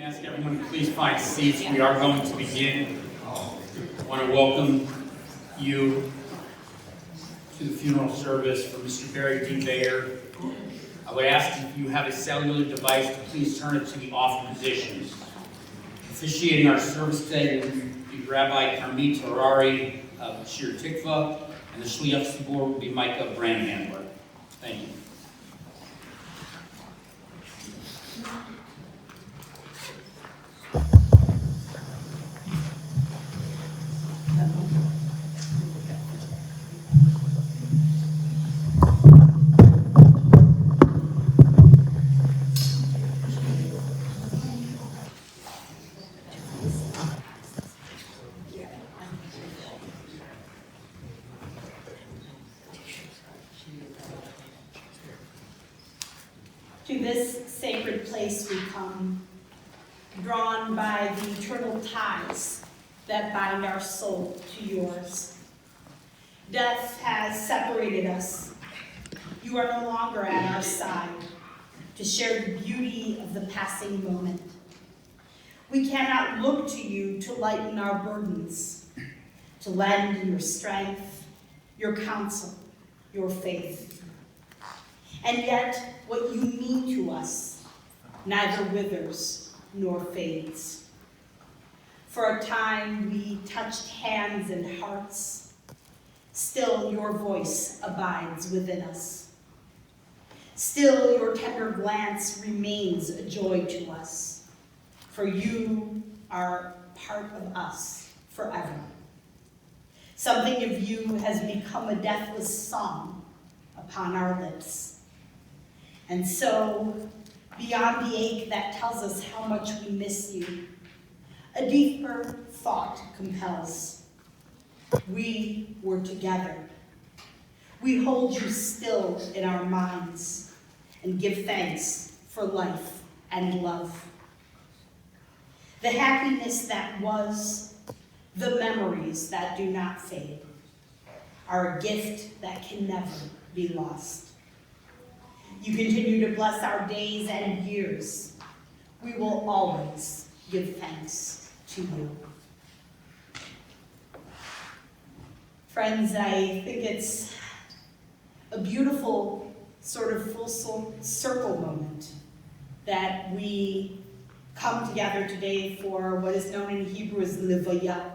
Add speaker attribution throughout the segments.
Speaker 1: Ask everyone to please find seats. We are going to begin. I want to welcome you to the funeral service for Mr. Deborah Bayer. I would ask if you have a cellular device to please turn it to the off position. Officiating our service today will be Rabbi Karmit Harari of Shir Tikva, and the Shliach Tzibur will be Micah Brandhandler. Thank you.
Speaker 2: To this sacred place we come, drawn by the eternal ties that bind our soul to yours. Death has separated us. You are no longer at our side to share the beauty of the passing moment. We cannot look to you to lighten our burdens, to lend your strength, your counsel, your faith. And yet, what you mean to us neither withers nor fades. For a time we touched hands and hearts. Still your voice abides within us. Still your tender glance remains a joy to us. For you are part of us forever. Something of you has become a deathless song upon our lips. And so, beyond the ache that tells us how much we miss you, a deeper thought compels. We were together. We hold you still in our minds and give thanks for life and love. The happiness that was, the memories that do not fade, are a gift that can never be lost. You continue to bless our days and years. We will always give thanks to you. Friends, I think it's a beautiful sort of full circle moment that we come together today for what is known in Hebrew as levaya,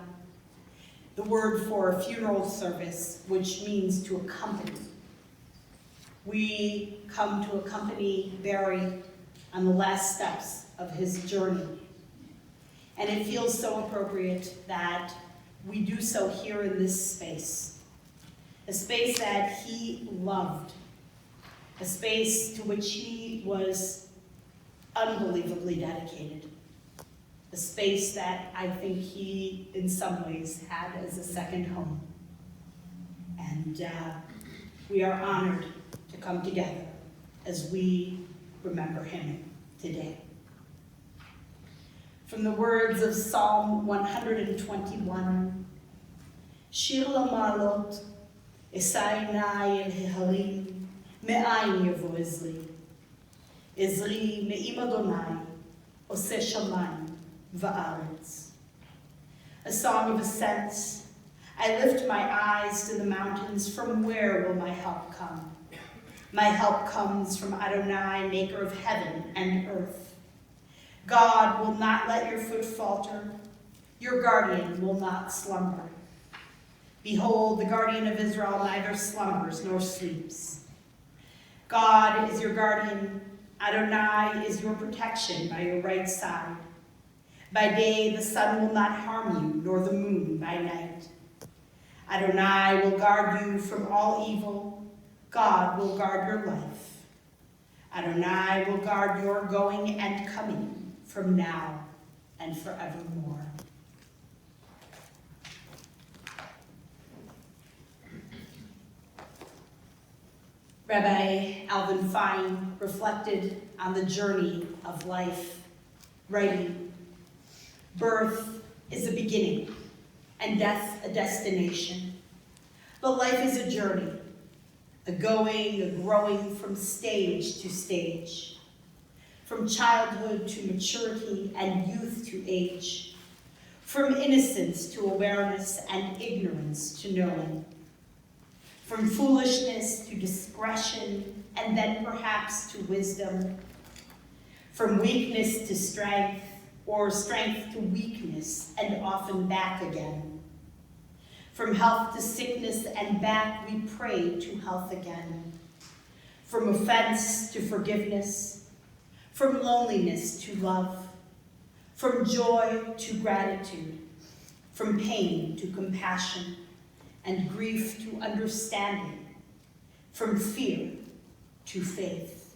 Speaker 2: the word for a funeral service, which means to accompany. We come to accompany Barry on the last steps of his journey. And it feels so appropriate that we do so here in this space, a space that he loved, a space to which he was unbelievably dedicated, a space that I think he, in some ways, had as a second home. And we are honored to come together as we remember him today. From the words of Psalm 121, Shir LaMalot, Esai nai el heharim, me'ayin yavo ezri. Ezri me'im Adonai, oseh shamayim va'aretz. A song of ascent. I lift my eyes to the mountains. From where will my help come? My help comes from Adonai, maker of heaven and earth. God will not let your foot falter. Your guardian will not slumber. Behold, the guardian of Israel neither slumbers nor sleeps. God is your guardian. Adonai is your protection by your right side. By day the sun will not harm you, nor the moon by night. Adonai will guard you from all evil. God will guard your life. Adonai will guard your going and coming from now and forevermore. Rabbi Alvin Fine reflected on the journey of life, writing, "Birth is a beginning, and death a destination. But life is a journey, a going, a growing from stage to stage. from childhood to maturity and youth to age, from innocence to awareness and ignorance to knowing, from foolishness to discretion and then perhaps to wisdom, from weakness to strength, or strength to weakness and often back again. From health to sickness and back we pray to health again. From offense to forgiveness, from loneliness to love, from joy to gratitude, from pain to compassion, and grief to understanding, from fear to faith,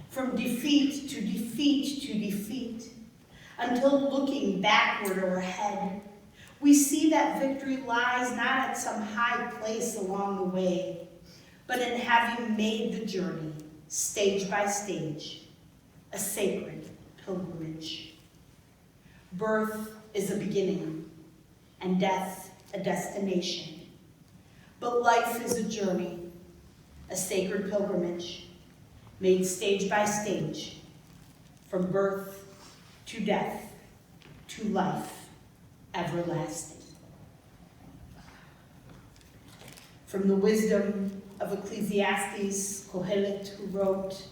Speaker 2: from defeat to defeat to defeat, until looking backward or ahead, we see that victory lies not at some high place along the way, but in having made the journey, stage by stage, a sacred pilgrimage. Birth is a beginning, and death a destination. But life is a journey, a sacred pilgrimage, made stage by stage, from birth to death to life everlasting. From the wisdom of Ecclesiastes, Kohelet, who wrote,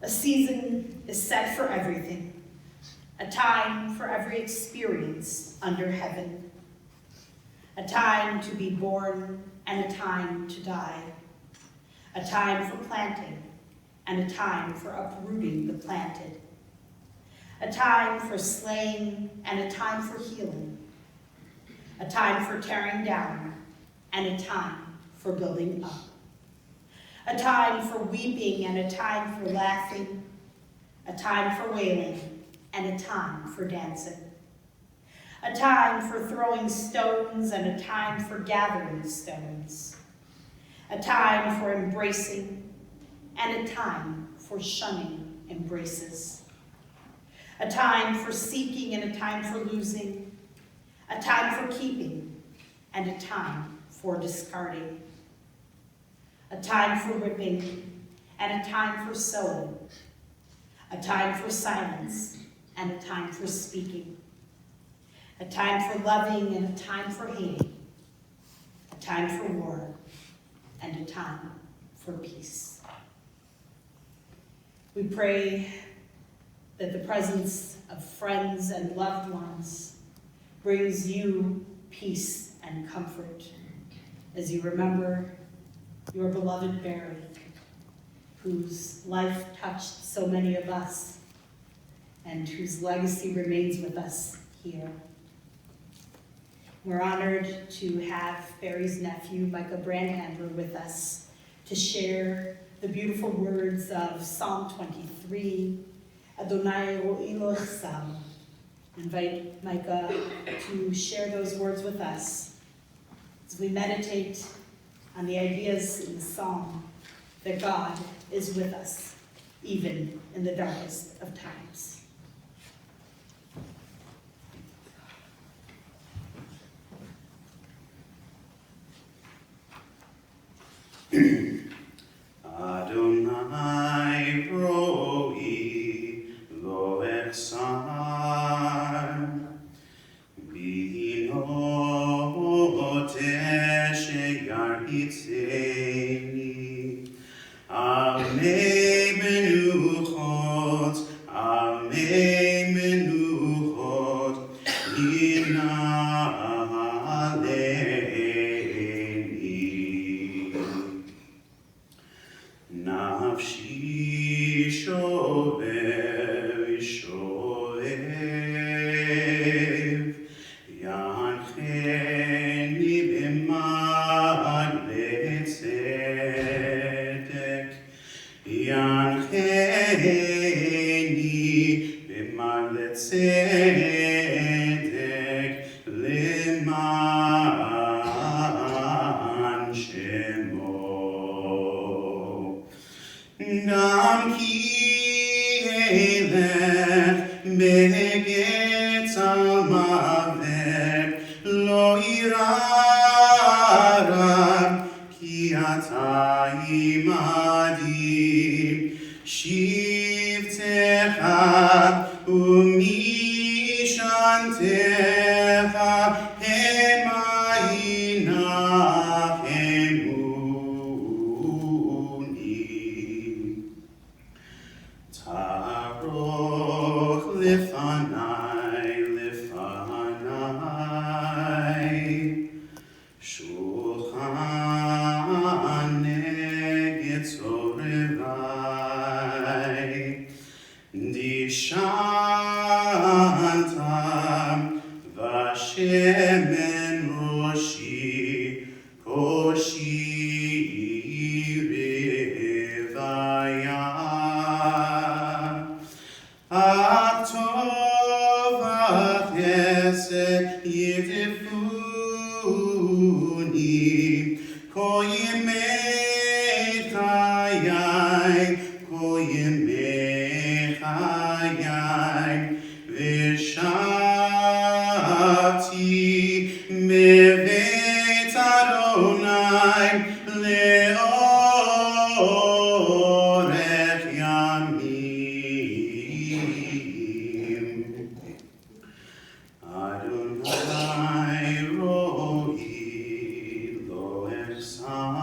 Speaker 2: "A season is set for everything, a time for every experience under heaven, a time to be born and a time to die, a time for planting and a time for uprooting the planted, a time for slaying and a time for healing, a time for tearing down and a time for building up, a time for weeping and a time for laughing, a time for wailing and a time for dancing, a time for throwing stones and a time for gathering stones, a time for embracing and a time for shunning embraces, a time for seeking and a time for losing, a time for keeping and a time for discarding, a time for ripping and a time for sewing, a time for silence and a time for speaking, a time for loving and a time for hating, a time for war and a time for peace. We pray that the presence of friends and loved ones brings you peace and comfort as you remember your beloved Barry, whose life touched so many of us and whose legacy remains with us here. We're honored to have Barry's nephew, Micah Brandhandler, with us to share the beautiful words of Psalm 23, Adonai Ro'ilo Chesam. Invite Micah to share those words with us as we meditate on the ideas in the psalm that God is with us, even in the darkest of times.
Speaker 3: Adonai roi lo echsar bino sheyar hitzeni amei menuchot nafshi shovev shovev yancheni b'mad letzedek yancheni b'mad letzedek leman shemo Gam ki elech begetz al mavet lo irara ki ata imadi shi Shulchan Negetzorevai Dishantam Vashemen Roshi Koshi Revaya Atovat Hesed Yitefuni Koyimei Chayai Koyimei Chayai Vishati Mevet Adonai Leorech Yamim Adonai Rohi Lo Echsar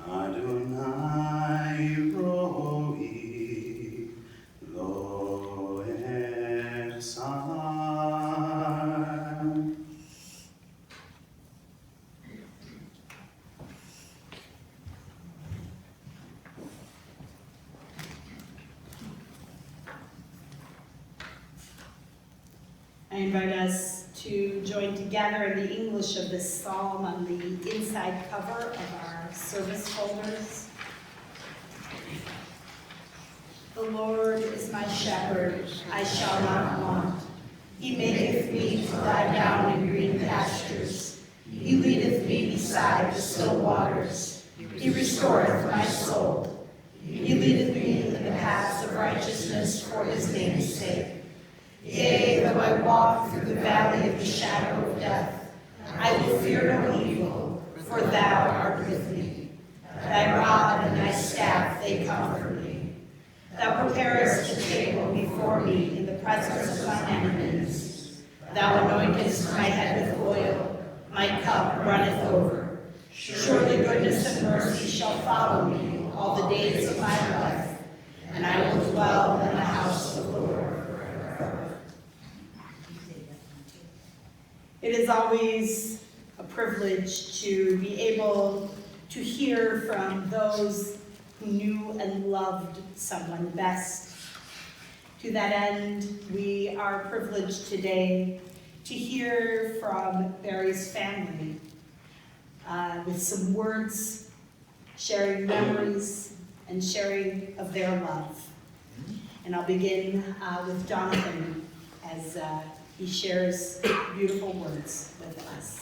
Speaker 3: Adonai Rohi Lo Echsar.
Speaker 2: I invite us to join together in the English of this psalm on the inside cover of our service folders. The Lord is my shepherd, I shall not want. He maketh me to lie down in green pastures. He leadeth me beside the still waters. He restoreth my soul. He leadeth me in the paths of righteousness for his name's sake. Yea, though I walk through the valley of the shadow of death, I will fear no evil, for thou art with me. Thy rod and thy staff, they comfort me. Thou preparest a table before me in the presence of my enemies. Thou anointest my head with oil, my cup runneth over. Surely goodness and mercy shall follow me all the days of my life, and I will dwell in the house of the Lord. It is always a privilege to be able to hear from those who knew and loved someone best. To that end, we are privileged today to hear from Barry's family with some words, sharing memories, and sharing of their love. And I'll begin with Jonathan as he shares beautiful words with us.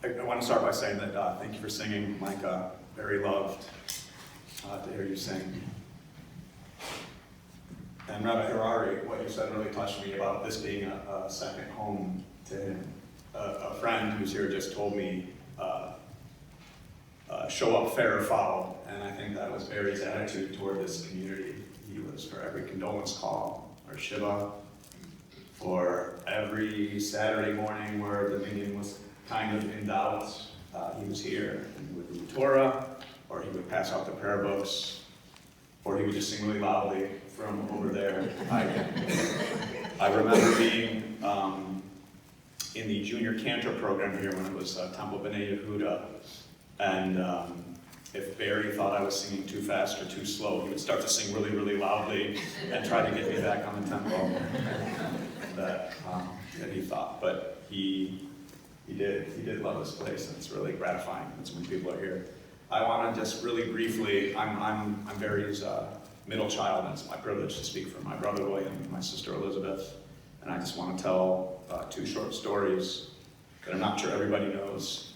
Speaker 4: I want to start by saying that thank you for singing, Micah. Very loved to hear you sing. And Rabbi Harari, what you said really touched me about this being a second home to him. A friend who's here just told me, show up fair or foul, and I think that was Barry's attitude toward this community. He was for every condolence call or shiva, for every Saturday morning where the minion was kind of in doubt, he was here, and he would read Torah, or he would pass out the prayer books, or he would just sing really loudly from over there. I remember being in the junior cantor program here when it was Temple B'nai Yehuda, and if Barry thought I was singing too fast or too slow, he would start to sing really, really loudly and try to get me back on the tempo that he thought. But he did love this place, and it's really gratifying when people are here. I want to just really briefly, I'm Barry's middle child, and it's my privilege to speak for my brother William and my sister Elisabeth. And I just want to tell two short stories that I'm not sure everybody knows.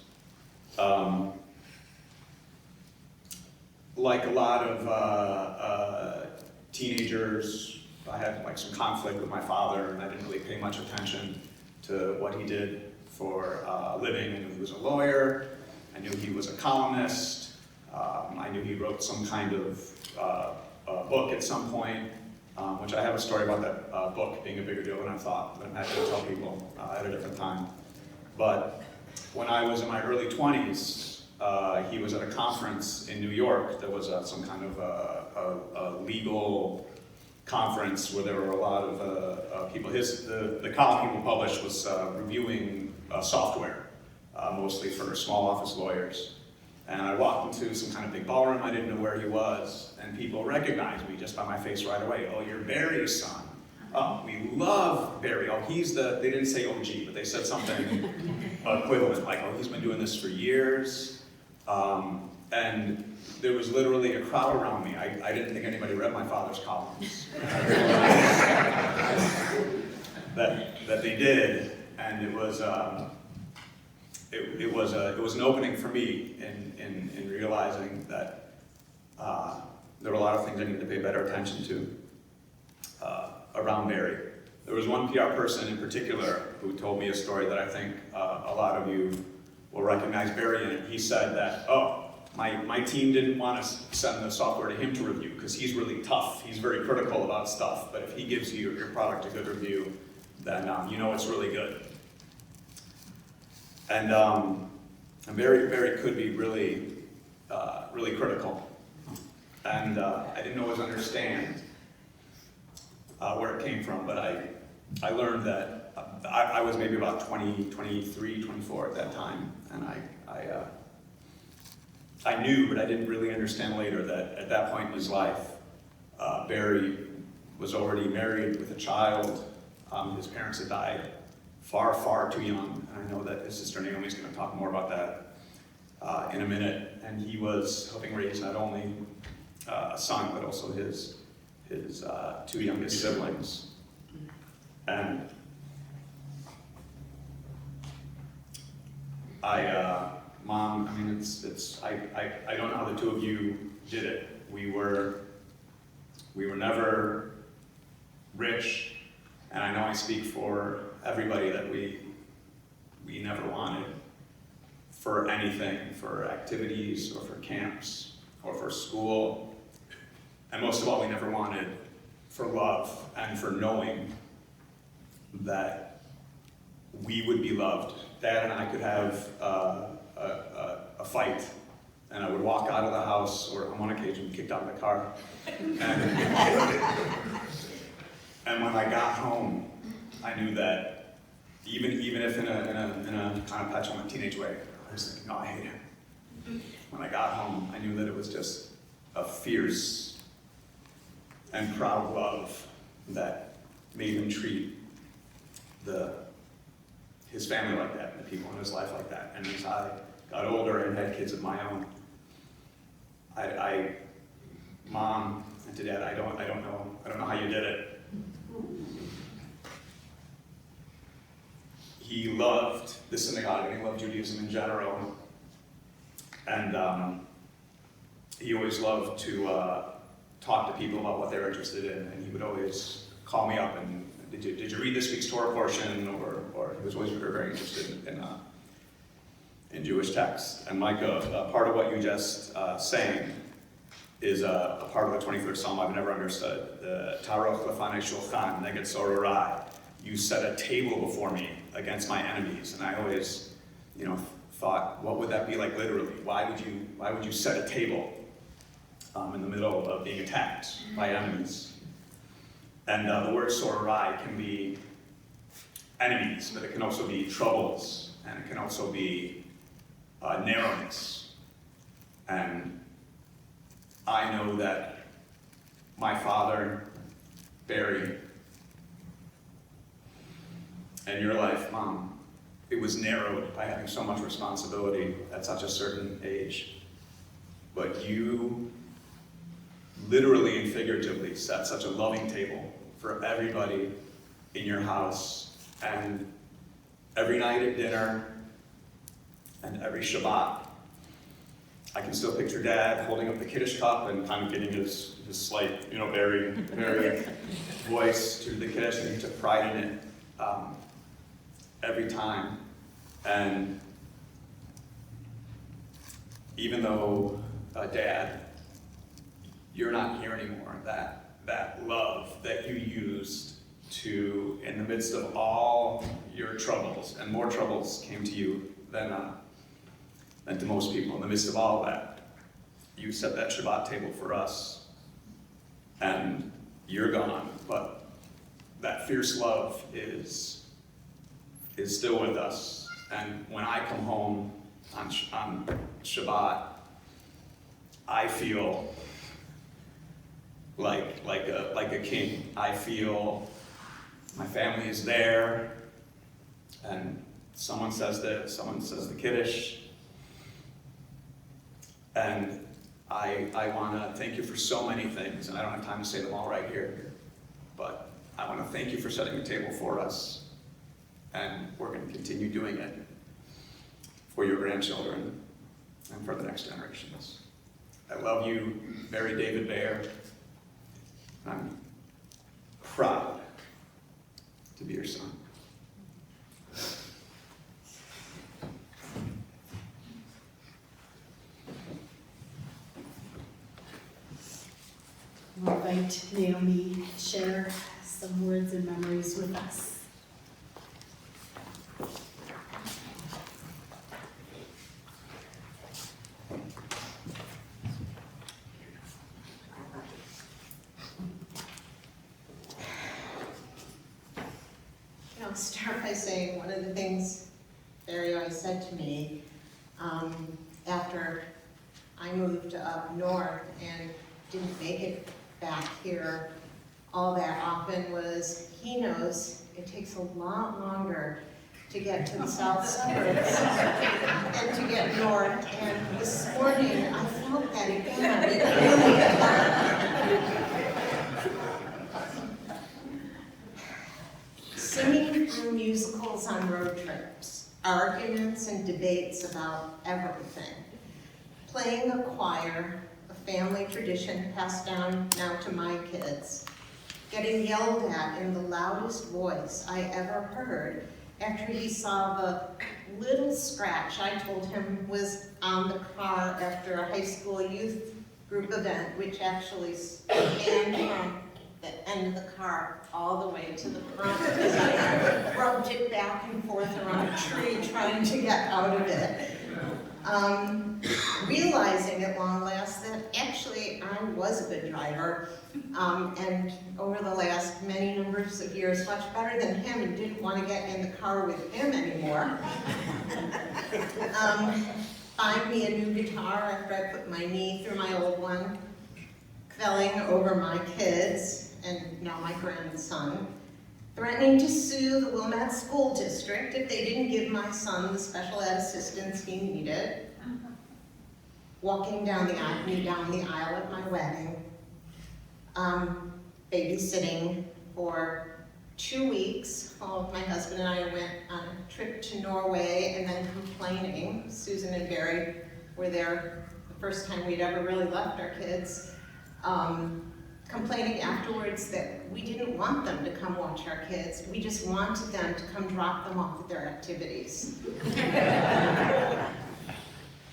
Speaker 4: Like a lot of teenagers, I had like some conflict with my father, and I didn't really pay much attention to what he did for a living. I knew he was a lawyer, I knew he was a columnist, I knew he wrote some kind of book at some point, which I have a story about that book being a bigger deal than I thought, but I'm happy to tell people at a different time. But when I was in my early 20s, he was at a conference in New York. There was some kind of a legal conference where there were a lot of people. The column he published was reviewing software, mostly for small office lawyers. And I walked into some kind of big ballroom. I didn't know where he was, and people recognized me just by my face right away. Oh, you're Barry's son. Oh, we love Barry. Oh, they didn't say OG, but they said something equivalent, like, oh, he's been doing this for years. And there was literally a crowd around me. I didn't think anybody read my father's columns. that they did, and it was an opening for me in realizing that there were a lot of things I needed to pay better attention to around Barry. There was one PR person in particular who told me a story that I think a lot of you will recognize Barry in. He said that, oh, my team didn't want to send the software to him to review because he's really tough. He's very critical about stuff, but if he gives you your product a good review, then you know it's really good. And Barry could be really, really critical. And I didn't always understand where it came from, but I learned that I was maybe about 20, 23, 24 at that time, and I knew, but I didn't really understand later that at that point in his life, Barry was already married with a child. His parents had died far, far too young, and I know that his sister Naomi is going to talk more about that in a minute. And he was helping raise not only a son, but also his two youngest siblings. And Mom, I mean, I don't know how the two of you did it. We were never rich, and I know I speak for everybody that we never wanted for anything, for activities or for camps or for school. And most of all, we never wanted for love and for knowing that we would be loved. Dad and I could have a fight, and I would walk out of the house, or on one occasion kicked out of the car. And when I got home, I knew that even if in a kind of petulant teenage way, I was thinking, no, I hate him. When I got home, I knew that it was just a fierce and proud love that made him treat his family like that, and the people in his life like that. And as I got older and had kids of my own, Mom and to Dad, I don't know how you did it. He loved the synagogue and he loved Judaism in general, and he always loved to talk to people about what they're interested in, and he would always call me up and, did you read this week's Torah portion, or he was always very, very interested in Jewish texts. And Micah, part of what you just sang is a part of the 23rd Psalm I've never understood. The Taroch lefanei shulchan neged tzorarai. You set a table before me against my enemies. And I always, thought, what would that be like literally? Why would you set a table in the middle of being attacked by enemies? And the word tzorarai can be enemies, but it can also be troubles, and it can also be narrowness. And I know that my father, Barry, and your life, Mom, it was narrowed by having so much responsibility at such a certain age. But you literally and figuratively set such a loving table for everybody in your house, and every night at dinner, and every Shabbat. I can still picture Dad holding up the Kiddush cup and kind of getting his slight, very, very voice to the Kiddush, and he took pride in it every time. And even though, Dad, you're not here anymore, that that love that you used to, in the midst of all your troubles, and more troubles came to you than to most people, in the midst of all that, you set that Shabbat table for us, and you're gone, but that fierce love is still with us. And when I come home on Shabbat, I feel like a king. I feel my family is there, and someone says the Kiddush, and I want to thank you for so many things, and I don't have time to say them all right here, but I want to thank you for setting the table for us, and we're going to continue doing it for your grandchildren and for the next generations. I love you, Mary David Bayer. I'm proud to be your son.
Speaker 2: I'll invite Naomi to share some words and memories with us.
Speaker 5: I'll start by saying one of the things Barry always said to me after I moved up north and didn't make it back here all that often was, he knows it takes a lot longer to get to the South Suburbs and to get north. And this morning, I felt that again. It really did. Singing through musicals on road trips, arguments and debates about everything, playing a choir, a family tradition passed down now to my kids, getting yelled at in the loudest voice I ever heard after he saw the little scratch I told him was on the car after a high school youth group event, which actually spanned from the end of the car all the way to the front because I rubbed it back and forth around a tree trying to get out of it. Realizing at long last that actually I was a good driver, and over the last many numbers of years, much better than him, and didn't want to get in the car with him anymore. Buying me a new guitar after I put my knee through my old one, quelling over my kids, and now my grandson, threatening to sue the Wilmette School District if they didn't give my son the special ed assistance he needed, walking down the aisle at my wedding, babysitting for 2 weeks while my husband and I went on a trip to Norway, and then complaining. Susan and Barry were there the first time we'd ever really left our kids. Complaining afterwards that we didn't want them to come watch our kids. We just wanted them to come drop them off at their activities.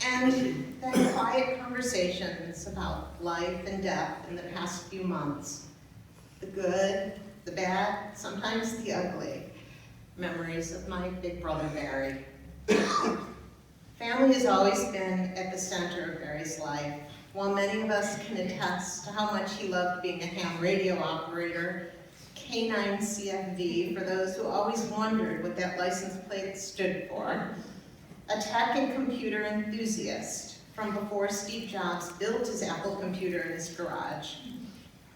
Speaker 5: And then quiet conversations about life and death in the past few months. The good, the bad, sometimes the ugly. Memories of my big brother, Barry. Family has always been at the center of Barry's life. While many of us can attest to how much he loved being a ham radio operator, K9 CFV, for those who always wondered what that license plate stood for, a tech and computer enthusiast from before Steve Jobs built his Apple computer in his garage,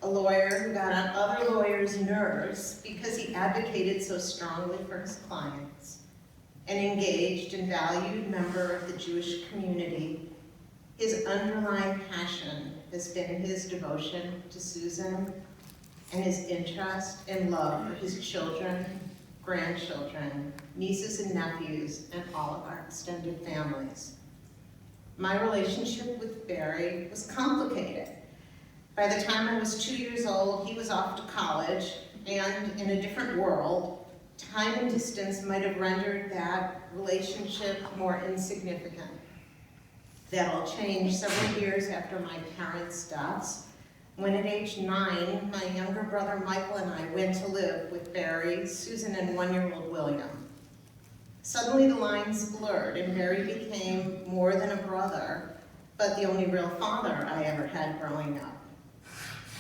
Speaker 5: a lawyer who got on other lawyers' nerves because he advocated so strongly for his clients, an engaged and valued member of the Jewish community. His underlying passion has been his devotion to Susan and his interest and love for his children, grandchildren, nieces and nephews, and all of our extended families. My relationship with Barry was complicated. By the time I was 2 years old, he was off to college, and in a different world, time and distance might have rendered that relationship more insignificant. That all changed several years after my parents' deaths, when at age 9, my younger brother Michael and I went to live with Barry, Susan, and 1-year-old William. Suddenly the lines blurred and Barry became more than a brother, but the only real father I ever had growing up.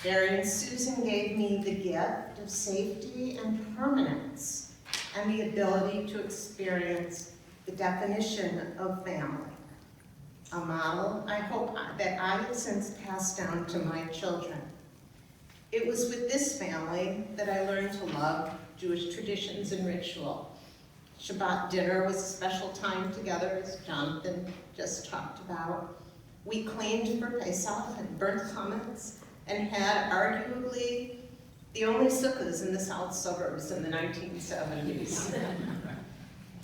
Speaker 5: Barry and Susan gave me the gift of safety and permanence and the ability to experience the definition of family. A model I hope that I have since passed down to my children. It was with this family that I learned to love Jewish traditions and ritual. Shabbat dinner was a special time together, as Jonathan just talked about. We cleaned for Pesach and burnt chametz and had arguably the only sukkahs in the South Suburbs in the 1970s.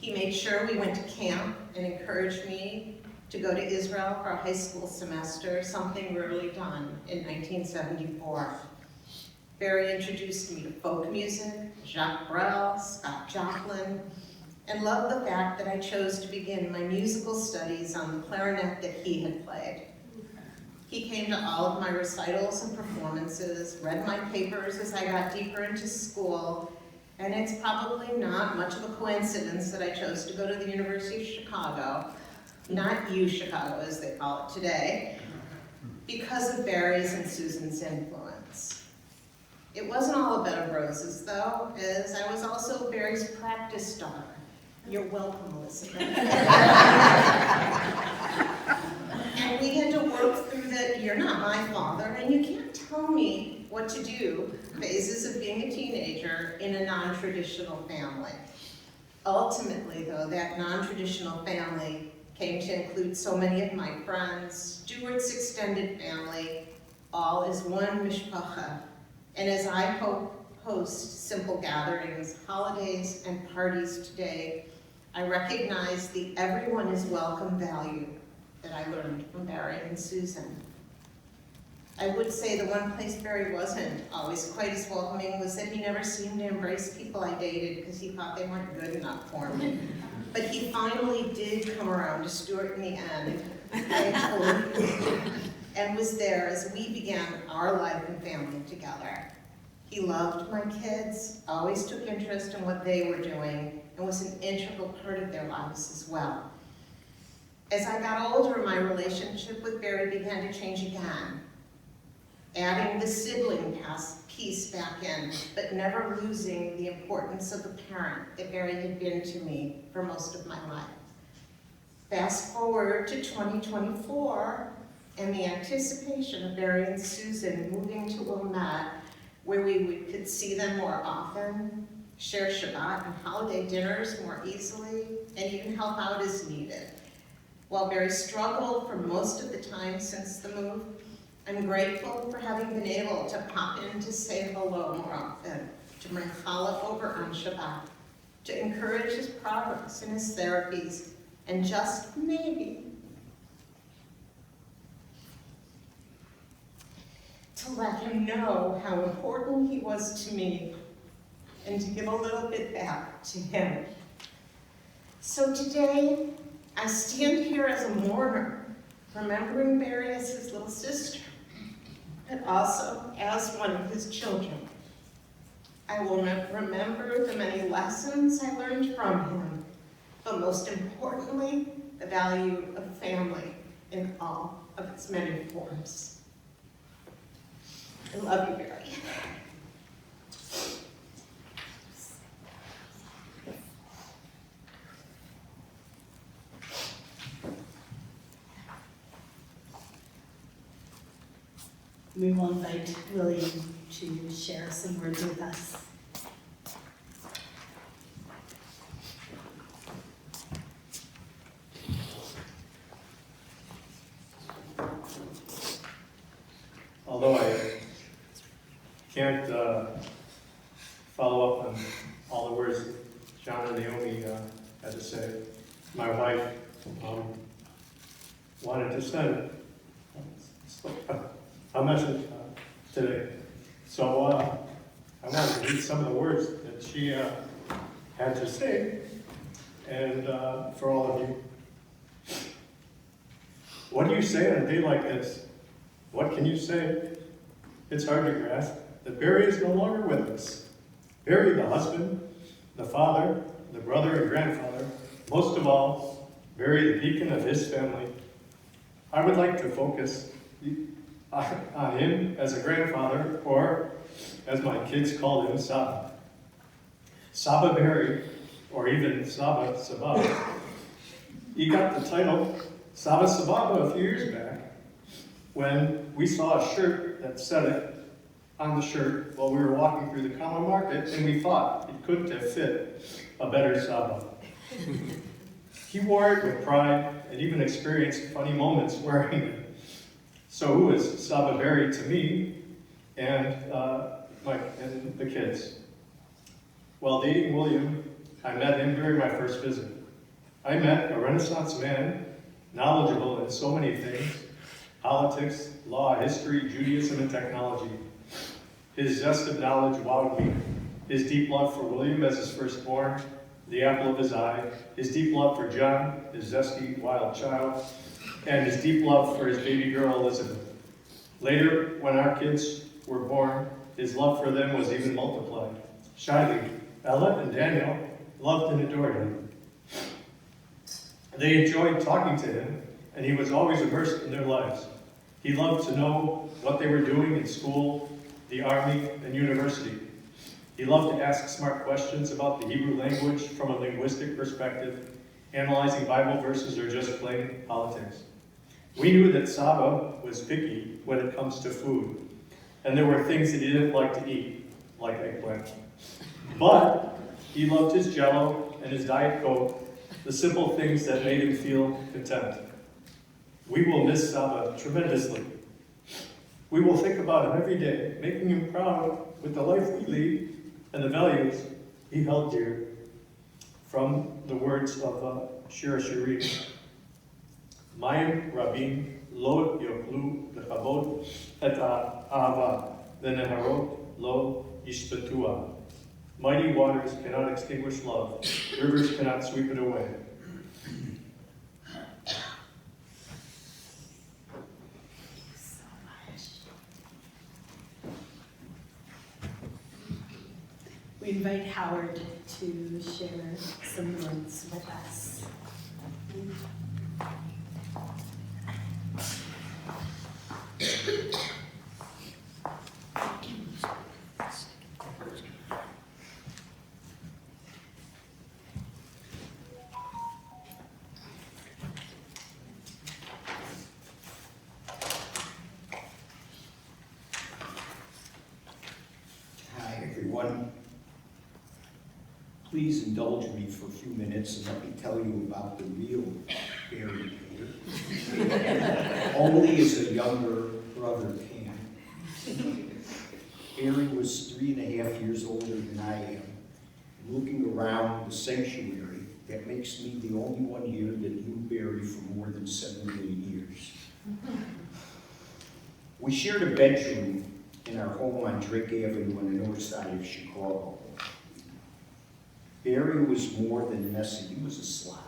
Speaker 5: He made sure we went to camp and encouraged me to go to Israel for a high school semester, something rarely done in 1974. Barry introduced me to folk music, Jacques Brel, Scott Joplin, and loved the fact that I chose to begin my musical studies on the clarinet that he had played. He came to all of my recitals and performances, read my papers as I got deeper into school, and it's probably not much of a coincidence that I chose to go to the University of Chicago, not U-Chicago as they call it today, because of Barry's and Susan's influence. It wasn't all a bed of roses though, as I was also Barry's practice daughter. You're welcome, Elisabeth. And we had to work through the "you're not my father and you can't tell me what to do" phases of being a teenager in a non-traditional family. Ultimately though, that non-traditional family came to include so many of my friends, Stuart's extended family, all as one mishpacha. And as I host simple gatherings, holidays, and parties today, I recognize the everyone is welcome value that I learned from Barry and Susan. I would say the one place Barry wasn't always quite as welcoming was that he never seemed to embrace people I dated because he thought they weren't good enough for me. But he finally did come around to Stuart in the end, thankfully, and was there as we began our life and family together. He loved my kids, always took interest in what they were doing, and was an integral part of their lives as well. As I got older, my relationship with Barry began to change again, adding the sibling piece back in, but never losing the importance of the parent that Barry had been to me for most of my life. Fast forward to 2024, and the anticipation of Barry and Susan moving to Wilmette, where we could see them more often, share Shabbat and holiday dinners more easily, and even help out as needed. While Barry struggled for most of the time since the move, I'm grateful for having been able to pop in to say hello more often, to bring challah over on Shabbat, to encourage his progress in his therapies, and just maybe to let him know how important he was to me and to give a little bit back to him. So today, I stand here as a mourner, remembering Barry as his little sister, but also as one of his children. I will remember the many lessons I learned from him, but most importantly, the value of family in all of its many forms. I love you, Barry.
Speaker 2: We will invite William to share some words with us.
Speaker 6: Although I can't follow up on all the words John and Naomi had to say, my wife wanted to send a message today. So I wanted to read some of the words that she had to say, and for all of you. What do you say on a day like this? What can you say? it's hard to grasp that Barry is no longer with us. Barry, the husband, the father, the brother and grandfather, most of all, Barry, the deacon of his family. I would like to focus on him as a grandfather, or as my kids called him, Saba. Saba Barry, or even Saba Sababa. He got the title Saba Sababa a few years back when we saw a shirt that said it on the shirt while we were walking through the common market, and we thought it couldn't have fit a better Saba. He wore it with pride and even experienced funny moments wearing it. So who is Saba Barry to me and Mike and the kids? While dating William, I met him during my first visit. I met a Renaissance man, knowledgeable in so many things: politics, law, history, Judaism, and technology. His zest of knowledge wowed me. His deep love for William as his firstborn, the apple of his eye, his deep love for John, his zesty, wild child, and his deep love for his baby girl, Elisabeth. Later, when our kids were born, his love for them was even multiplied. Shailee, Ella, and Danya loved and adored him. They enjoyed talking to him, and he was always immersed in their lives. He loved to know what they were doing in school, the army, and university. He loved to ask smart questions about the Hebrew language from a linguistic perspective, analyzing Bible verses or just plain politics. We knew that Saba was picky when it comes to food, and there were things that he didn't like to eat, like eggplant. But he loved his Jell-O and his Diet Coke, the simple things that made him feel content. We will miss Saba tremendously. We will think about him every day, making him proud with the life we lead and the values he held dear. From the words of cherished, Mayim Rabim lo yoklu lechabod et ha'ava v'neharot lo yishbetua. Mighty waters cannot extinguish love. Rivers cannot sweep it away.
Speaker 2: We invite Howard to share some words with us.
Speaker 7: Hi, everyone. Please indulge me for a few minutes and let me tell you about the real Barry Bayer. Only as a younger brother can. Barry was 3.5 years older than I am. Looking around the sanctuary, that makes me the only one here that knew Barry for more than 7 or 8 years. We shared a bedroom in our home on Drake Avenue on the north side of Chicago. Barry was more than messy, he was a slob.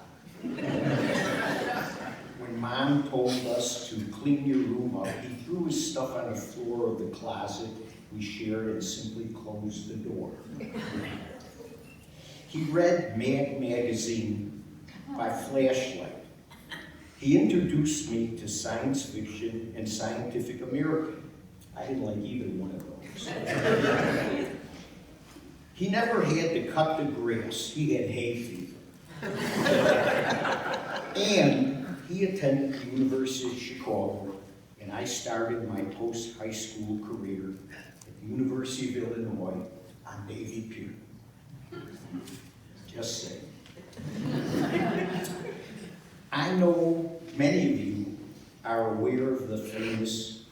Speaker 7: When Mom told us to clean your room up, he threw his stuff on the floor of the closet we shared and simply closed the door. He read Mad Magazine by flashlight. He introduced me to science fiction and Scientific American. I didn't like either one of those. He never had to cut the grass. He had hay fever. And he attended the University of Chicago, and I started my post-high school career at the University of Illinois on Navy Pier. Just saying. I know many of you are aware of the famous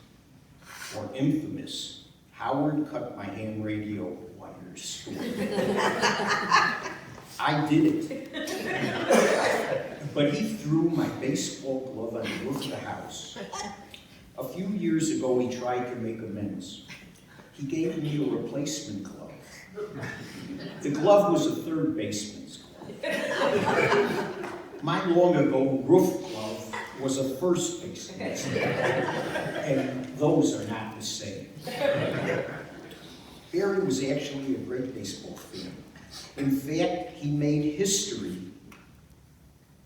Speaker 7: or infamous Howard cut my ham radio wires story. I did it. But he threw my baseball glove on the roof of the house. A few years ago, he tried to make amends. He gave me a replacement glove. The glove was a third baseman's glove. My long ago roof glove was a first baseman. And those are not the same. Barry was actually a great baseball fan. In fact, he made history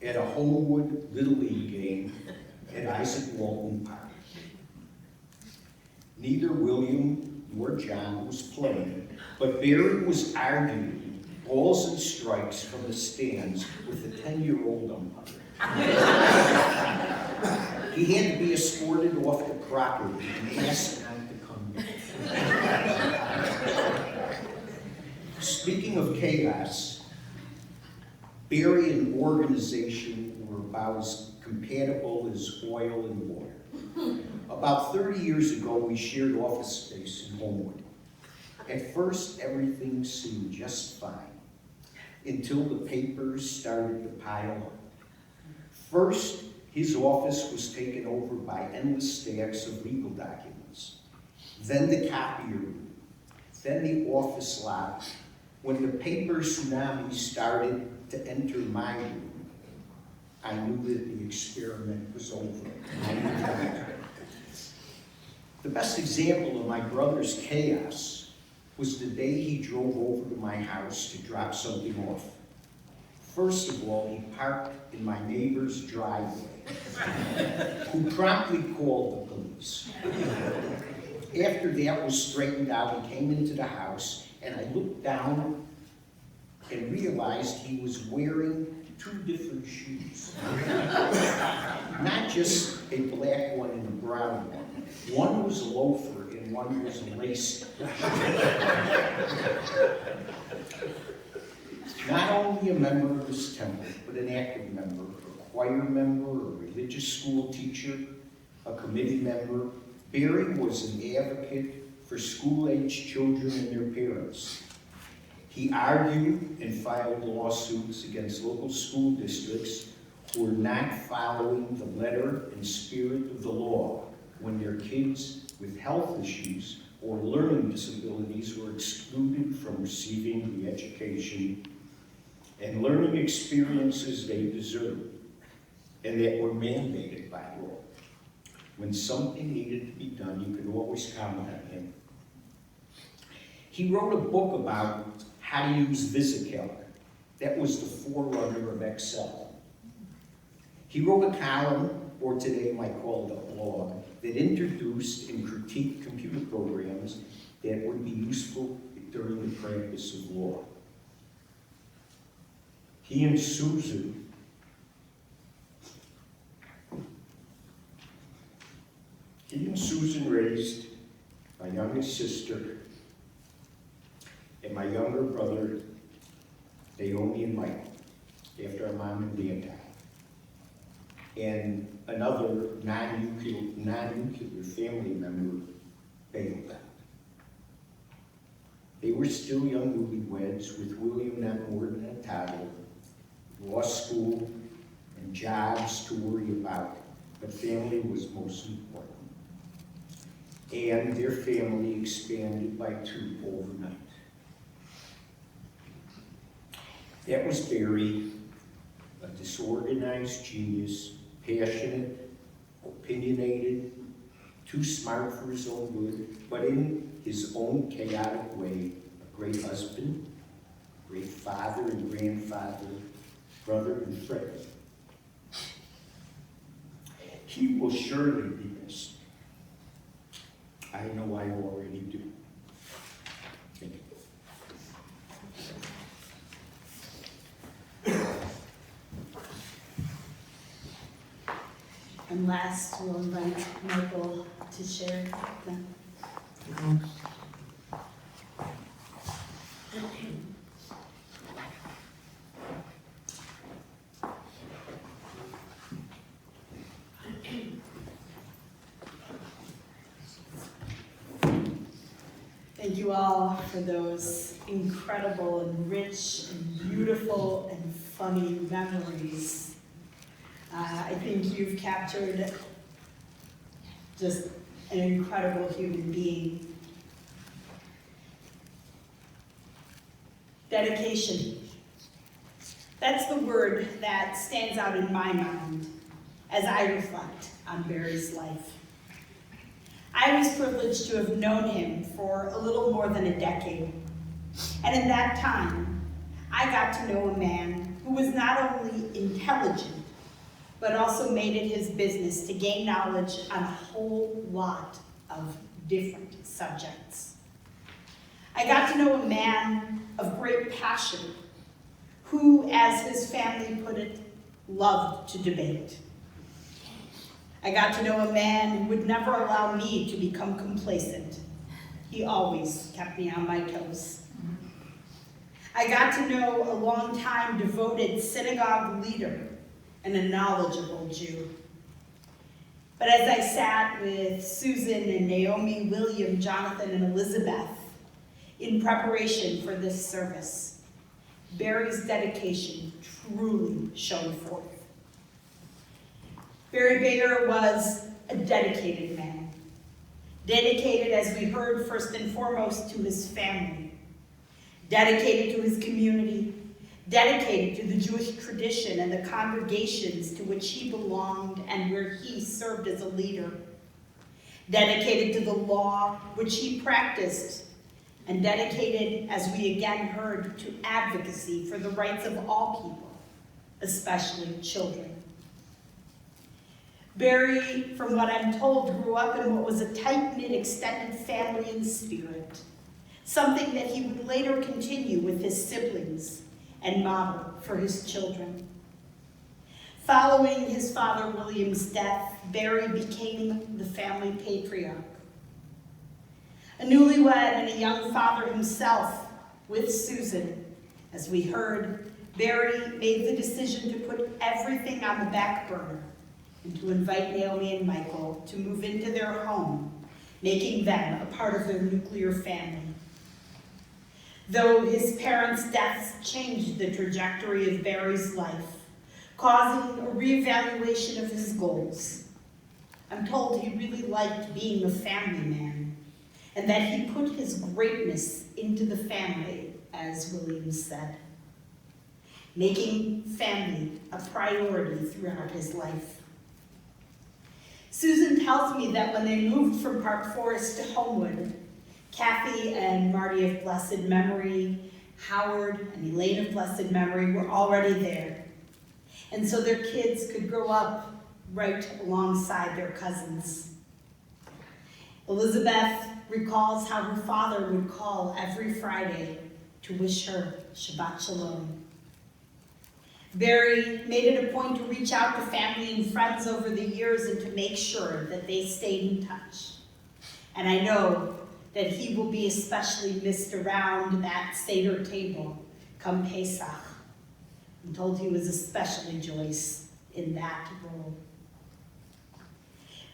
Speaker 7: at a Homewood Little League game at Isaac Walton Park. Neither William nor John was playing, but Barry was arguing balls and strikes from the stands with a 10-year-old umpire. He had to be escorted off the property and asked not to come back. Speaking of chaos, Barry and organization were about as compatible as oil and water. About 30 years ago, we shared office space in Homewood. At first, everything seemed just fine, until the papers started to pile up. First, his office was taken over by endless stacks of legal documents. Then the copier room, then the office lot. When the paper tsunami started to enter my room, I knew that the experiment was over. The best example of my brother's chaos was the day he drove over to my house to drop something off. First of all, he parked in my neighbor's driveway, who promptly called the police. After that was straightened out, he came into the house, and I looked down and realized he was wearing 2 different shoes. Not just a black one and a brown one. One was a loafer and one was a lace. Not only a member of this temple, but an active member, a choir member, a religious school teacher, a committee member. Barry was an advocate for school-aged children and their parents. He argued and filed lawsuits against local school districts who were not following the letter and spirit of the law when their kids with health issues or learning disabilities were excluded from receiving the education and learning experiences they deserved and that were mandated by law. When something needed to be done, you could always count on him. He wrote a book about how to use VisiCalc. That was the forerunner of Excel. He wrote a column, or today you might call it a blog, that introduced and critiqued computer programs that would be useful during the practice of law. He and Susan raised my youngest sister and my younger brother, Naomi and Michael, after our mom and dad died. And another non-nuclear family member bailed out. They were still young newlyweds with William not more than a toddler, law school, and jobs to worry about, but family was most important. And their family expanded by 2 overnight. That was Barry, a disorganized genius, passionate, opinionated, too smart for his own good, but in his own chaotic way, a great husband, great father and grandfather, brother and friend. He will surely be missed. I know I already do. Thank you.
Speaker 2: And last, we'll invite Michael to share them. Thank you all for those incredible and rich and beautiful and funny memories. I think you've captured just an incredible human being. Dedication. That's the word that stands out in my mind as I reflect on Barry's life. I was privileged to have known him for a little more than a decade. And in that time, I got to know a man who was not only intelligent, but also made it his business to gain knowledge on a whole lot of different subjects. I got to know a man of great passion who, as his family put it, loved to debate. I got to know a man who would never allow me to become complacent. He always kept me on my toes. I got to know a long-time devoted synagogue leader and a knowledgeable Jew. But as I sat with Susan and Naomi, William, Jonathan, and Elisabeth in preparation for this service, Barry's dedication truly shone forth. Barry Bayer was a dedicated man. Dedicated, as we heard, first and foremost to his family. Dedicated to his community. Dedicated to the Jewish tradition and the congregations to which he belonged and where he served as a leader. Dedicated to the law which he practiced. And dedicated, as we again heard, to advocacy for the rights of all people, especially children. Barry, from what I'm told, grew up in what was a tight-knit extended family in spirit, something that he would later continue with his siblings and model for his children. Following his father William's death, Barry became the family patriarch. A newlywed and a young father himself with Susan, as we heard, Barry made the decision to put everything on the back burner and to invite Naomi and Michael to move into their home, making them a part of their nuclear family. Though his parents' deaths changed the trajectory of Barry's life, causing a reevaluation of his goals, I'm told he really liked being a family man, and that he put his greatness into the family, as William said, making family a priority throughout his life. Susan tells me that when they moved from Park Forest to Homewood, Kathy and Marty of blessed memory, Howard and Elaine of blessed memory were already there. And so their kids could grow up right alongside their cousins. Elisabeth recalls how her father would call every Friday to wish her Shabbat Shalom. Barry made it a point to reach out to family and friends over the years and to make sure that they stayed in touch. And I know that he will be especially missed around that Seder table come Pesach. I'm told he was especially joyous in that role.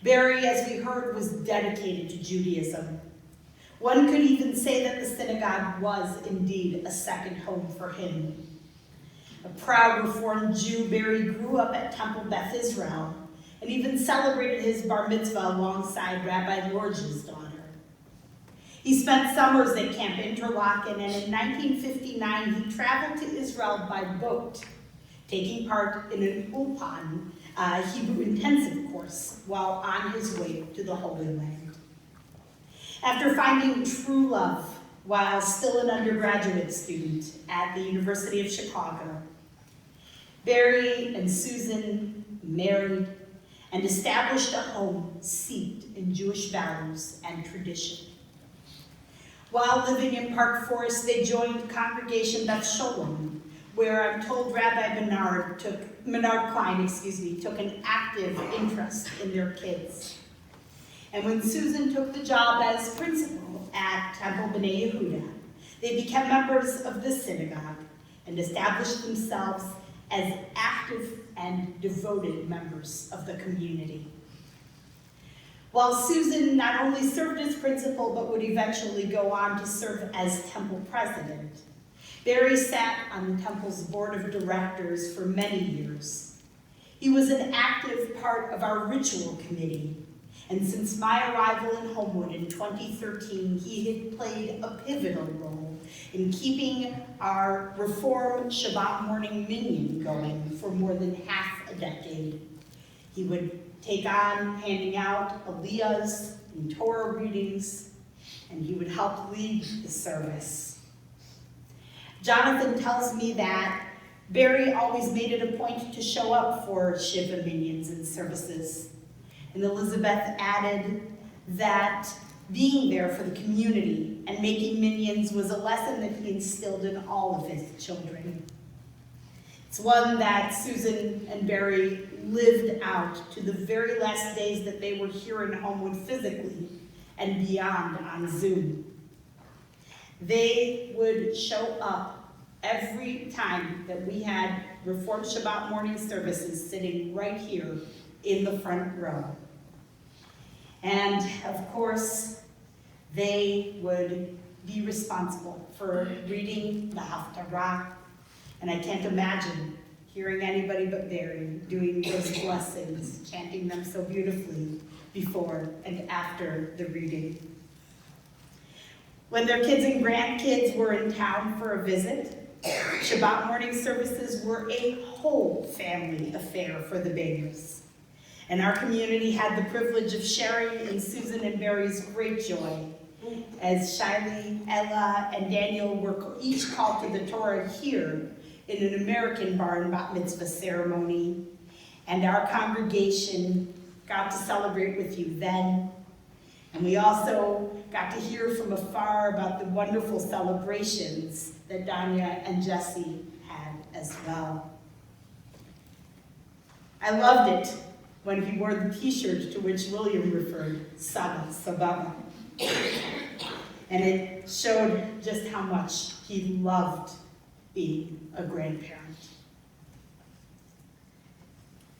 Speaker 2: Barry, as we heard, was dedicated to Judaism. One could even say that the synagogue was indeed a second home for him. A proud Reformed Jew, Barry grew up at Temple Beth Israel and even celebrated his bar mitzvah alongside Rabbi Lorge's daughter. He spent summers at Camp Interlaken, and in 1959 he traveled to Israel by boat, taking part in an Ulpan, Hebrew intensive course, while on his way to the Holy Land. After finding true love while still an undergraduate student at the University of Chicago, Barry and Susan married and established a home steeped in Jewish values and tradition. While living in Park Forest, they joined Congregation Beth Sholem, where I'm told Rabbi Menard Klein took an active interest in their kids. And when Susan took the job as principal at Temple B'nai Yehuda, they became members of the synagogue and established themselves as active and devoted members of the community. While Susan not only served as principal, but would eventually go on to serve as temple president, Barry sat on the temple's board of directors for many years. He was an active part of our ritual committee, and since my arrival in Homewood in 2013, he had played a pivotal role in keeping our Reform Shabbat morning minyan going for more than half a decade. He would take on handing out aliyahs and Torah readings, and he would help lead the service. Jonathan tells me that Barry always made it a point to show up for Shiva minions and services. And Elisabeth added that being there for the community and making minions was a lesson that he instilled in all of his children. It's one that Susan and Barry lived out to the very last days that they were here in Homewood physically and beyond on Zoom. They would show up every time that we had Reformed Shabbat morning services sitting right here in the front row. And of course, they would be responsible for reading the Haftarah. And I can't imagine hearing anybody but Barry doing those blessings, chanting them so beautifully before and after the reading. When their kids and grandkids were in town for a visit, Shabbat morning services were a whole family affair for the Bayers. And our community had the privilege of sharing in Susan and Barry's great joy as Shailee, Ella, and Daniel were each called to the Torah here in an American bar and bat mitzvah ceremony. And our congregation got to celebrate with you then. And we also got to hear from afar about the wonderful celebrations that Danya and Jesse had as well. I loved it when he wore the t-shirt to which William referred, Saba, Sababa. And it showed just how much he loved being a grandparent.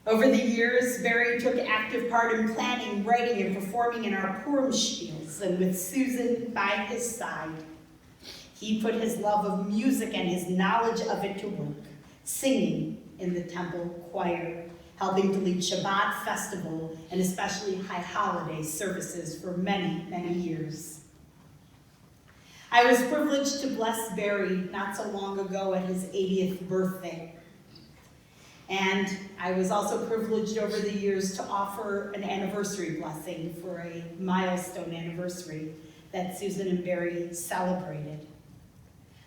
Speaker 2: Over the years, Barry took active part in planning, writing, and performing in our Purim spiels, and with Susan by his side, he put his love of music and his knowledge of it to work, singing in the temple choir, helping to lead Shabbat festival, and especially high holiday services for many, many years. I was privileged to bless Barry not so long ago at his 80th birthday. And I was also privileged over the years to offer an anniversary blessing for a milestone anniversary that Susan and Barry celebrated.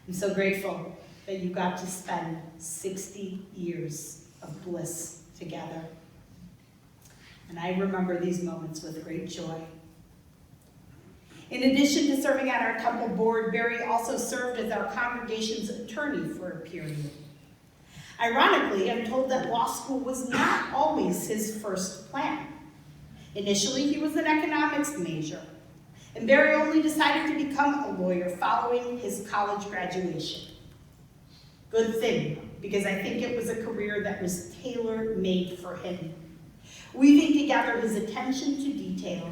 Speaker 2: I'm so grateful that you got to spend 60 years of bliss together. And I remember these moments with great joy. In addition to serving on our temple board, Barry also served as our congregation's attorney for a period. Ironically, I'm told that law school was not always his first plan. Initially, he was an economics major, and Barry only decided to become a lawyer following his college graduation. Good thing, because I think it was a career that was tailor-made for him, weaving together his attention to detail,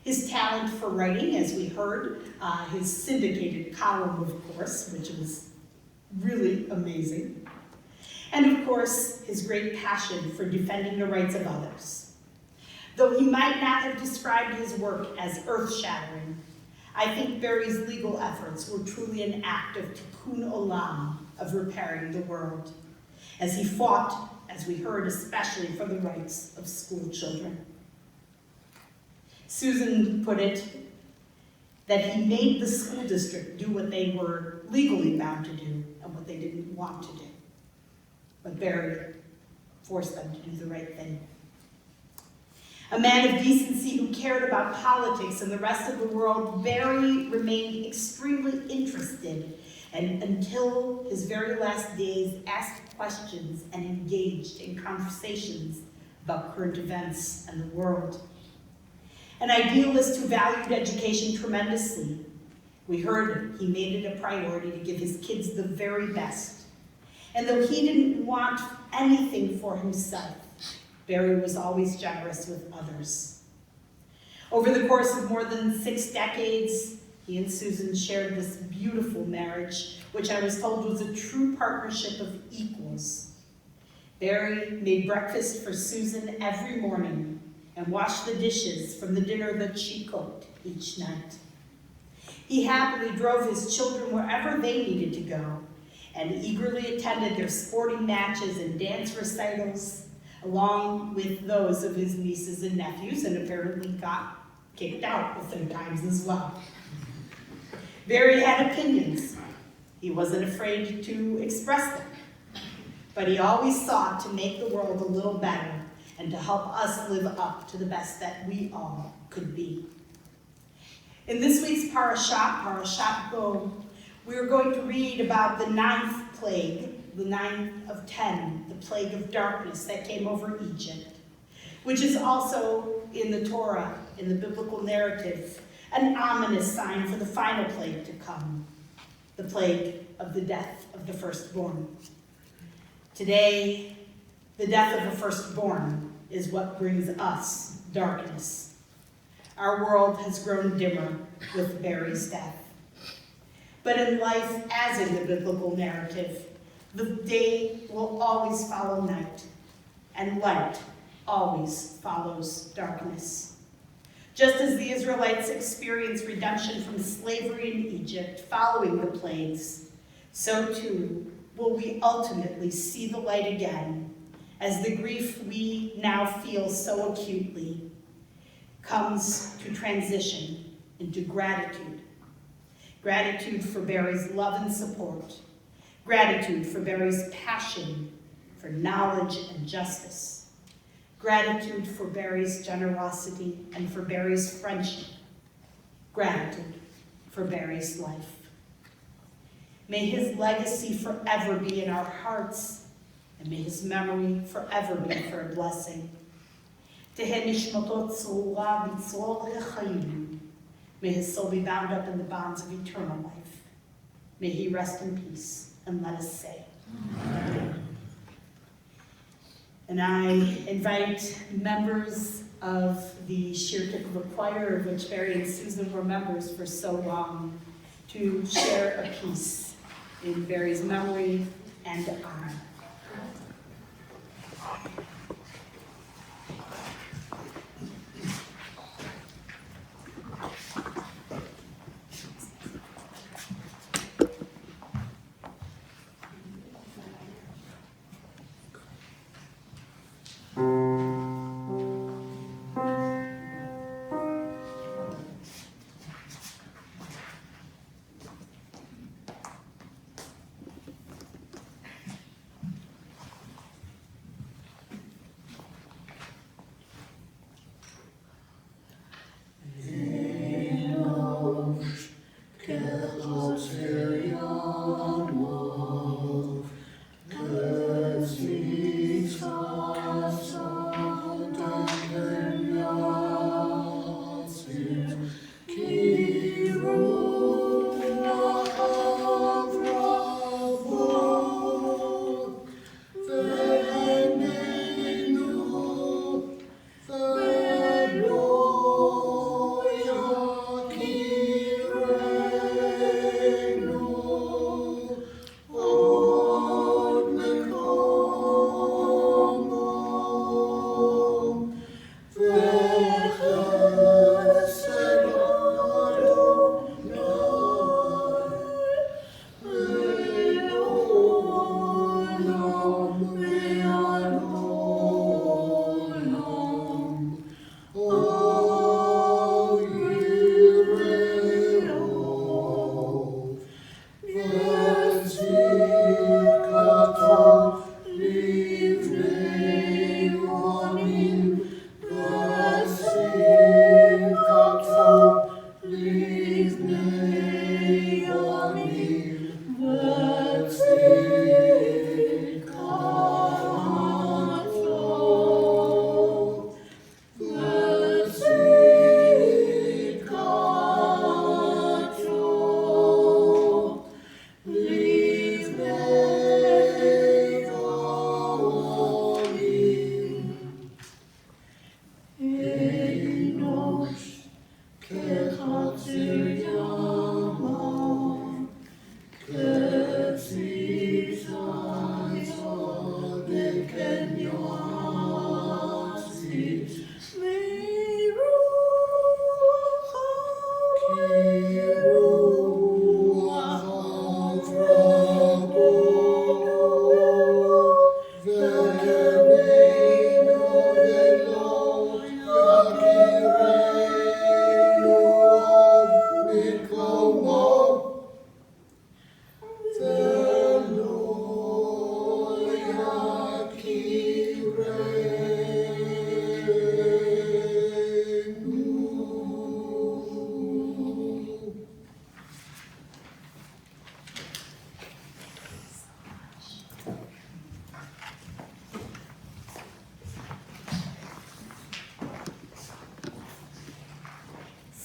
Speaker 2: his talent for writing, as we heard, his syndicated column, of course, which was really amazing, and of course, his great passion for defending the rights of others. Though he might not have described his work as earth-shattering, I think Barry's legal efforts were truly an act of tikkun olam, of repairing the world, as he fought, as we heard, especially for the rights of school children. Susan put it that he made the school district do what they were legally bound to do and what they didn't want to do. But Barry forced them to do the right thing. A man of decency who cared about politics and the rest of the world, Barry remained extremely interested and until his very last days asked questions and engaged in conversations about current events and the world. An idealist who valued education tremendously, we heard he made it a priority to give his kids the very best. And though he didn't want anything for himself, Barry was always generous with others. Over the course of more than 6 decades, he and Susan shared this beautiful marriage, which I was told was a true partnership of equals. Barry made breakfast for Susan every morning and washed the dishes from the dinner that she cooked each night. He happily drove his children wherever they needed to go and eagerly attended their sporting matches and dance recitals, along with those of his nieces and nephews, and apparently got kicked out a few times as well. Barry had opinions. He wasn't afraid to express them, but he always sought to make the world a little better and to help us live up to the best that we all could be. In this week's Parashat Bo, we are going to read about the 9th plague, the 9th of 10, the plague of darkness that came over Egypt, which is also in the Torah, in the biblical narrative, an ominous sign for the final plague to come, the plague of the death of the firstborn. Today, the death of the firstborn is what brings us darkness. Our world has grown dimmer with Barry's death. But in life, as in the biblical narrative, the day will always follow night, and light always follows darkness. Just as the Israelites experienced redemption from slavery in Egypt following the plagues, so too will we ultimately see the light again as the grief we now feel so acutely comes to transition into gratitude. Gratitude for Barry's love and support. Gratitude for Barry's passion for knowledge and justice. Gratitude for Barry's generosity and for Barry's friendship. Gratitude for Barry's life. May his legacy forever be in our hearts, and may his memory forever be for a blessing. Teheh nishmatot tzorah b'tzor ha'chayim. May his soul be bound up in the bonds of eternal life. May he rest in peace, and let us say, Amen. And I invite members of the Shir Tikva choir, of which Barry and Susan were members for so long, to share a piece in Barry's memory and honor.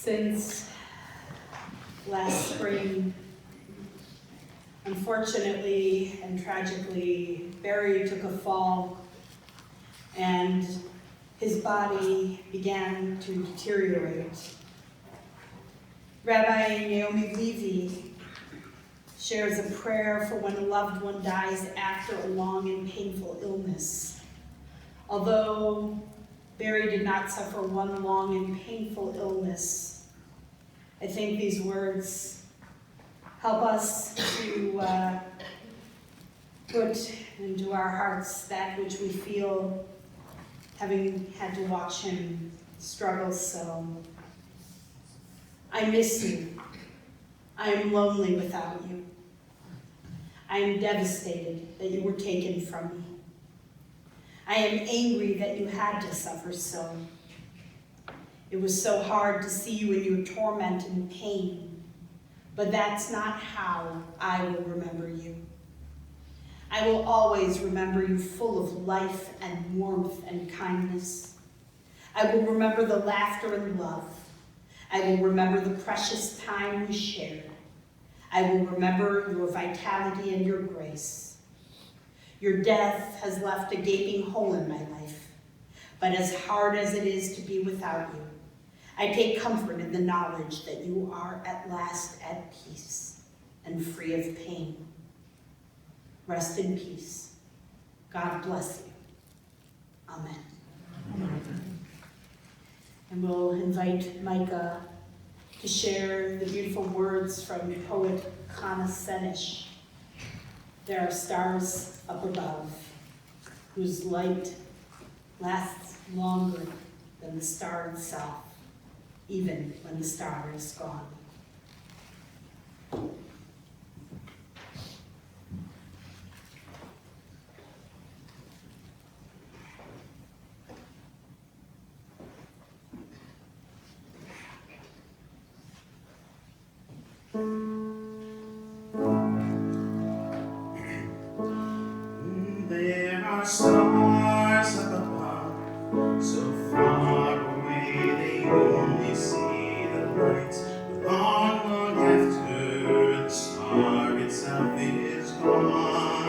Speaker 2: Since last spring, unfortunately and tragically, Barry took a fall and his body began to deteriorate. Rabbi Naomi Levy shares a prayer for when a loved one dies after a long and painful illness. Although Barry did not suffer one long and painful illness, I think these words help us to put into our hearts that which we feel having had to watch him struggle so. I miss you. I am lonely without you. I am devastated that you were taken from me. I am angry that you had to suffer so. It was so hard to see you in your torment and pain, but that's not how I will remember you. I will always remember you full of life and warmth and kindness. I will remember the laughter and love. I will remember the precious time we shared. I will remember your vitality and your grace. Your death has left a gaping hole in my life, but as hard as it is to be without you, I take comfort in the knowledge that you are at last at peace and free of pain. Rest in peace. God bless you. Amen. And we'll invite Micah to share the beautiful words from poet Chana Senish. There are stars up above, whose light lasts longer than the star itself, even when the star is gone.
Speaker 3: There are stars up above, so far away they only see the lights. But long, long after the star itself is gone.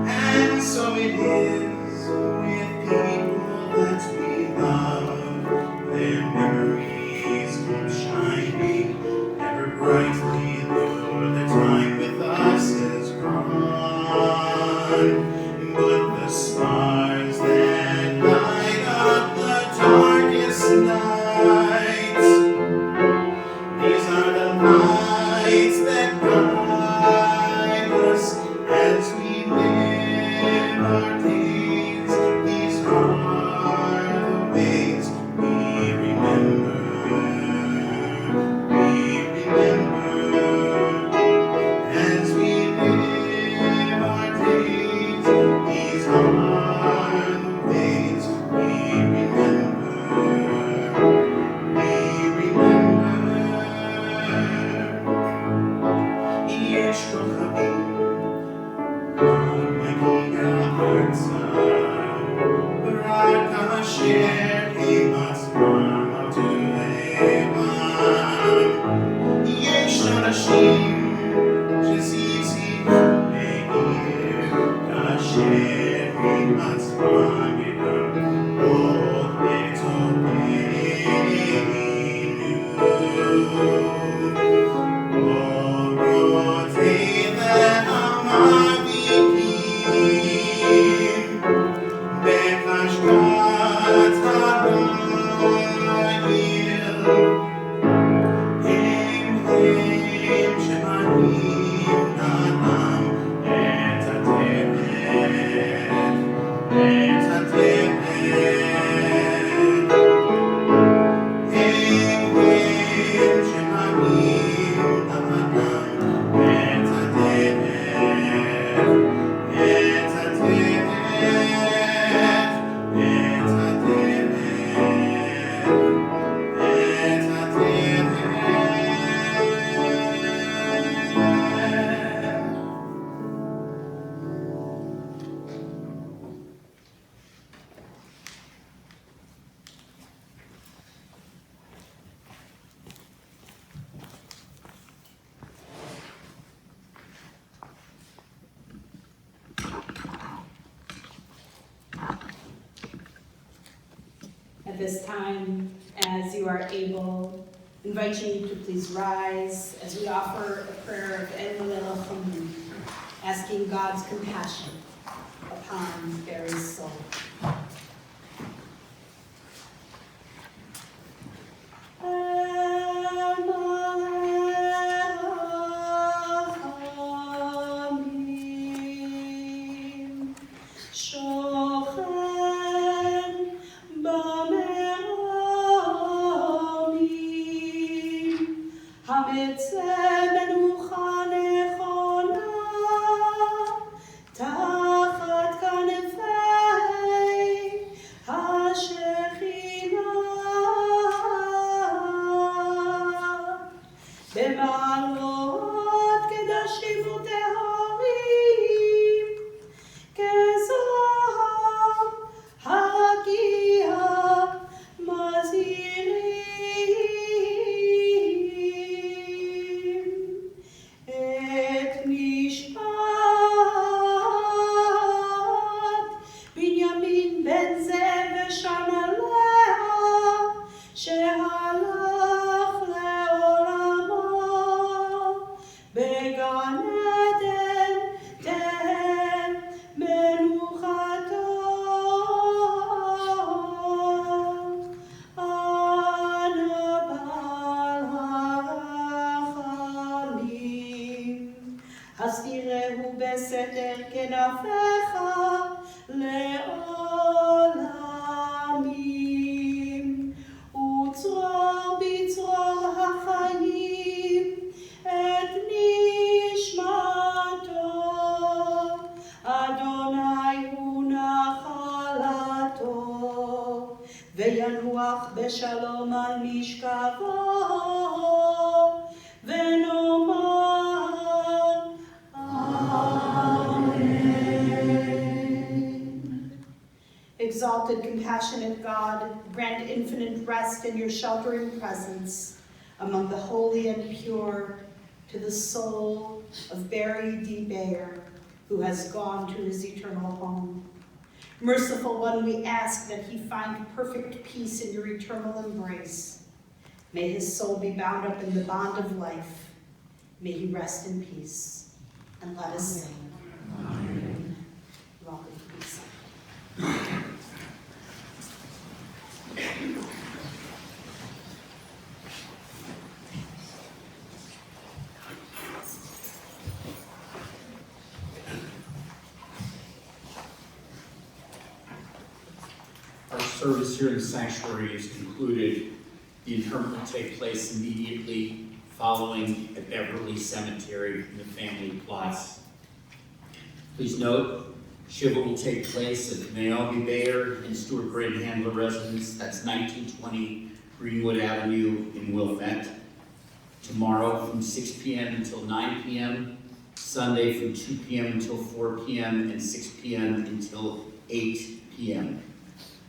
Speaker 3: And so it is with people that we love. Their memories keep shining ever brightly, though their time with us is gone. But the stars that light up the darkest nights, these are the lights that guide us as we live our days. These are the ways we remember. We remember as we live our days. These are the ways we remember. We remember. Yesh kochavim, Magia Arza, Barak Asher, Himatzvam, Atulevan. Yesh Anashim, Shezizi, Meir, Asher, Himatzvam, Yedam, Od Betobeinu.
Speaker 2: At this time, as you are able, inviting you to please rise as we offer a prayer of Elisabeth, asking God's compassion upon Barry's soul. וינוח בשלום על משכבו, ונאמר Amen. Exalted, compassionate God, grant infinite rest in your sheltering presence among the holy and pure to the soul of Barry D. Bayer, who has gone to his eternal home. Merciful One, we ask that he find perfect peace in your eternal embrace. May his soul be bound up in the bond of life. May he rest in peace. And let us sing. Amen. Welcome to be sung.
Speaker 1: Our service here in the sanctuary is concluded. The interment will take place immediately following at Beverly Cemetery in the family plots. Please note, Shiva will take place at Naomi Bayer and Stuart Brandhandler residence. That's 1920 Greenwood Avenue in Wilmette. Tomorrow from 6 p.m. until 9 p.m. Sunday from 2 p.m. until 4 p.m. and 6 p.m. until 8 p.m.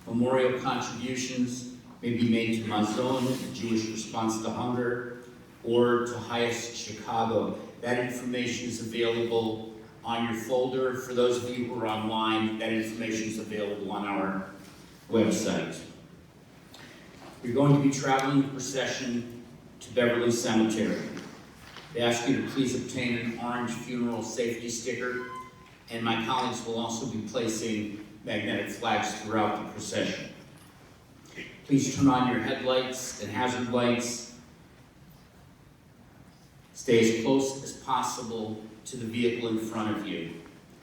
Speaker 1: Memorial contributions may be made to Mazon, the Jewish Response to Hunger, or to Highest Chicago. That information is available on your folder. For those of you who are online, that information is available on our website. You're going to be traveling in procession to Beverly Cemetery. They ask you to please obtain an orange funeral safety sticker, and my colleagues will also be placing magnetic flags throughout the procession. Please turn on your headlights and hazard lights. Stay as close as possible to the vehicle in front of you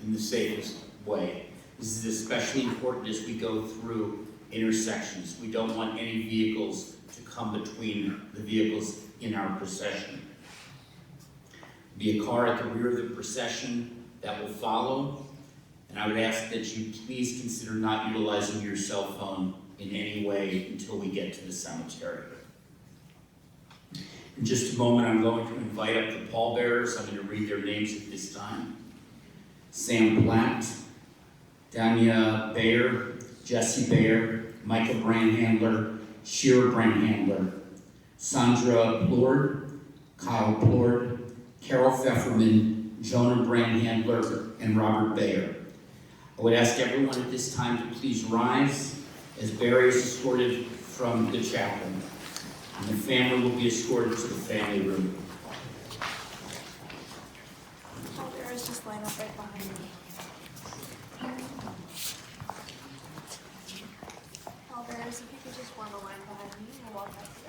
Speaker 1: in the safest way. This is especially important as we go through intersections. We don't want any vehicles to come between the vehicles in our procession. There'll be a car at the rear of the procession that will follow. And I would ask that you please consider not utilizing your cell phone in any way until we get to the cemetery. In just a moment, I'm going to invite up the pallbearers. I'm going to read their names at this time. Sam Platt, Danya Bayer, Jesse Bayer, Michael Brandhandler, Stuart Brandhandler, Sandra Plord, Kyle Plord, Carol Pfefferman, Jonah Brandhandler, and Robert Bayer. I would ask everyone at this time to please rise as Barry is escorted from the chapel, and the family will be escorted to the family room.
Speaker 8: Bearers just line up right behind me. Bearers, if you could just form a line behind me, we'll walk up.